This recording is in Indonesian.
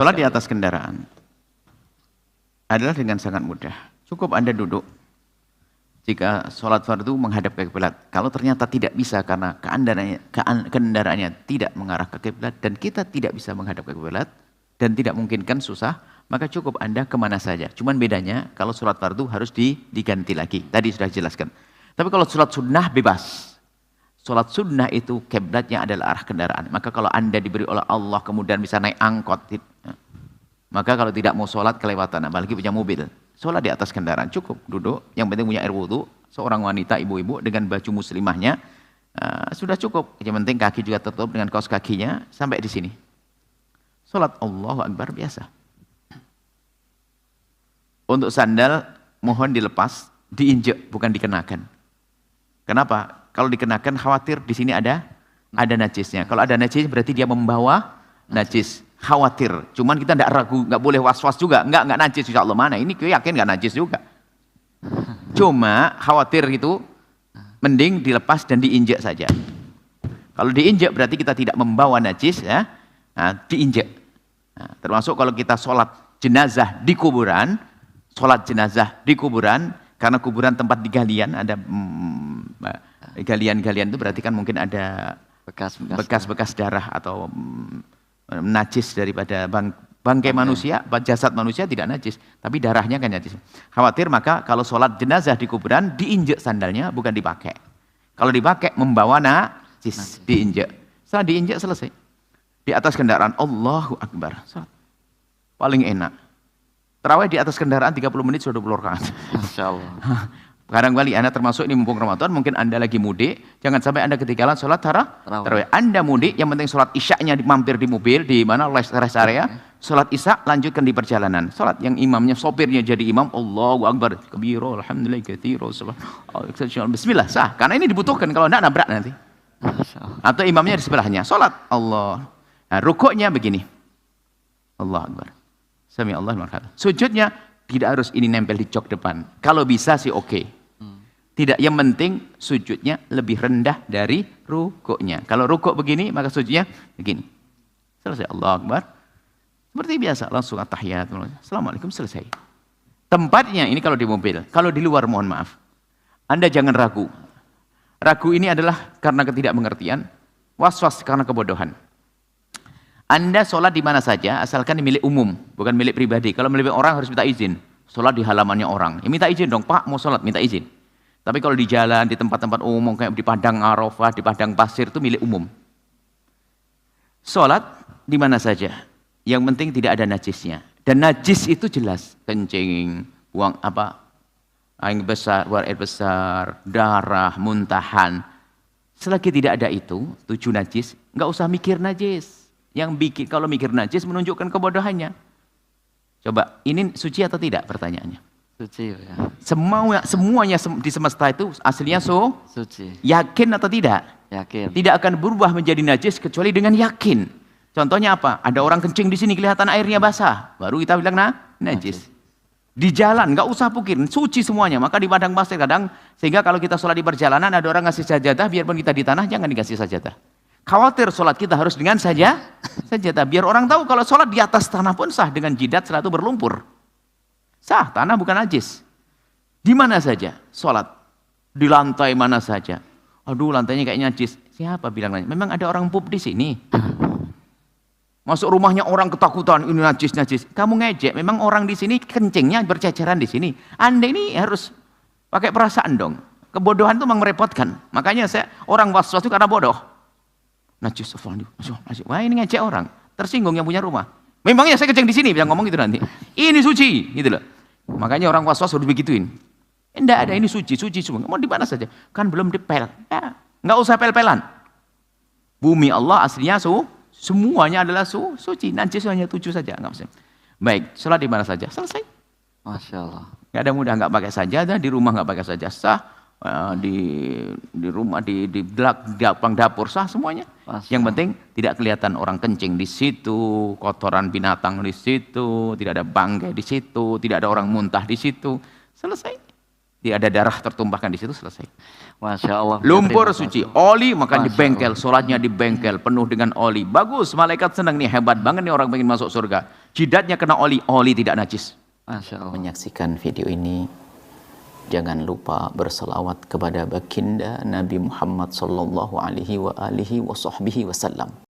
Sholat di atas kendaraan adalah dengan sangat mudah. Cukup Anda duduk. Jika sholat fardu menghadap ke kiblat. Kalau ternyata tidak bisa karena kendaraannya tidak mengarah ke kiblat dan kita tidak bisa menghadap ke kiblat dan tidak memungkinkan susah, maka cukup Anda kemana saja. Cuman bedanya kalau sholat fardu harus diganti lagi. Tadi sudah dijelaskan. Tapi kalau sholat sunnah bebas. Sholat sunnah itu kiblatnya adalah arah kendaraan. Maka kalau Anda diberi oleh Allah kemudian bisa naik angkot, maka kalau tidak mau sholat kelewatan, apalagi punya mobil. Sholat di atas kendaraan cukup duduk, yang penting punya air wudhu. Seorang wanita ibu-ibu dengan baju muslimahnya sudah cukup. Yang penting kaki juga tertutup dengan kaos kakinya sampai di sini. Sholat Allahu Akbar biasa. Untuk sandal mohon dilepas, diinjek bukan dikenakan. Kenapa? Kalau dikenakan khawatir di sini ada najisnya. Kalau ada najis berarti dia membawa najis. Khawatir, cuman kita tidak ragu, nggak boleh was-was juga, nggak najis insya Allah mana, ini gue yakin nggak najis juga. Cuma khawatir itu, mending dilepas dan diinjek saja. Kalau diinjek berarti kita tidak membawa najis, ya, diinjek. Nah, termasuk kalau kita sholat jenazah di kuburan, karena kuburan tempat digalian, ada galian-galian itu berarti kan mungkin ada bekas-bekas darah atau najis daripada bangkai manusia, jasad manusia tidak najis, tapi darahnya kan najis. Khawatir maka kalau sholat jenazah di kuburan diinjek sandalnya bukan dipakai. Kalau dipakai membawa najis, diinjek. Setelah diinjek selesai. Di atas kendaraan Allahu Akbar. Sholat. Paling enak. Tarawih di atas kendaraan 30 menit sudah 20 rakaat. Masyaallah. Kadang-kali Anda termasuk ini mumpung Ramadan, mungkin Anda lagi mudik, jangan sampai Anda ketinggalan sholat tarawih. Anda mudik, yang penting sholat isya'nya mampir di mobil, di mana rest area, sholat isya' lanjutkan di perjalanan. Sholat yang imamnya, sopirnya jadi imam, Allahu Akbar, kabiro, alhamdulillah, kathiro, bismillah, sah. Karena ini dibutuhkan, kalau tidak nabrak nanti. Atau imamnya di sebelahnya, sholat, Allah. Nah, rukuknya begini. Allahu Akbar. Sami Allah marhaban. Sujudnya tidak harus ini nempel di jok depan. Kalau bisa sih oke. Tidak, yang penting sujudnya lebih rendah dari rukuknya. Kalau rukuk begini, maka sujudnya begini. Selesai, Allahu Akbar. Seperti biasa, langsung at-tahiyat. Assalamualaikum, selesai. Tempatnya ini kalau di mobil. Kalau di luar, mohon maaf. Anda jangan ragu. Ragu ini adalah karena ketidakmengertian. Was-was karena kebodohan. Anda sholat di mana saja, asalkan di milik umum, bukan milik pribadi. Kalau milik orang harus minta izin. Sholat di halamannya orang. Ya, minta izin dong, Pak mau sholat, minta izin. Tapi kalau di jalan, di tempat-tempat umum, kayak di padang Arafah, di padang pasir, itu milik umum. Sholat di mana saja. Yang penting tidak ada najisnya. Dan najis itu jelas. Kencing, buang air besar, buang air besar, darah, muntahan. Selagi tidak ada itu, 7 najis, nggak usah mikir najis. Yang bikin, kalau mikir najis menunjukkan kebodohannya. Coba, ini suci atau tidak pertanyaannya? Suci ya. Semuanya di semesta itu aslinya suci. Yakin atau tidak? Yakin. Tidak akan berubah menjadi najis kecuali dengan yakin. Contohnya apa? Ada orang kencing di sini kelihatan airnya basah, baru kita bilang najis. Di jalan nggak usah pikir, suci semuanya. Maka di padang pasir kadang, sehingga kalau kita sholat di perjalanan ada orang ngasih sajadah, biarpun kita di tanah jangan dikasih sajadah. Khawatir sholat kita harus dengan sajadah. Biar orang tahu kalau sholat di atas tanah pun sah dengan jidat setelah itu berlumpur. Sah, tanah bukan najis. Di mana saja sholat. Di lantai mana saja. Aduh, lantainya kayak najis. Siapa bilang najis? Memang ada orang pup di sini. Masuk rumahnya orang ketakutan, ini najis. Kamu ngejek, memang orang di sini kencingnya berceceran di sini. Anda ini harus pakai perasaan dong. Kebodohan itu memang merepotkan. Makanya orang was-was itu karena bodoh. Najis, wah ini ngejek orang. Tersinggung yang punya rumah. Memangnya saya kencing di sini, bilang ngomong gitu nanti. Ini suci, gitu loh. Makanya orang was-was harus begituin. Enggak ada, ini suci semua. Mau di mana saja? Kan belum dipel. Ya, enggak usah pel-pelan. Bumi Allah aslinya semuanya adalah suci. Najis hanya 7 saja, enggak usah. Baik, sholat di mana saja? Selesai. Masya Allah. Enggak ada mudah, enggak pakai sajadah, di rumah enggak pakai sajadah, sah. Di rumah, di belakang dapur sah semuanya. Yang penting tidak kelihatan orang kencing di situ, kotoran binatang di situ, tidak ada bangkai di situ, tidak ada orang muntah di situ. Selesai. Tidak ada darah tertumpahkan di situ, selesai. Masya Allah. Lumpur suci, oli makan di Masya bengkel, sholatnya di bengkel, penuh dengan oli. Bagus, malaikat senang nih, hebat banget nih orang pengen masuk surga. Jidatnya kena oli, oli tidak najis. Masya Allah. Menyaksikan video ini, jangan lupa berselawat kepada baginda Nabi Muhammad sallallahu alaihi wa alihi wa sahbihi wasallam.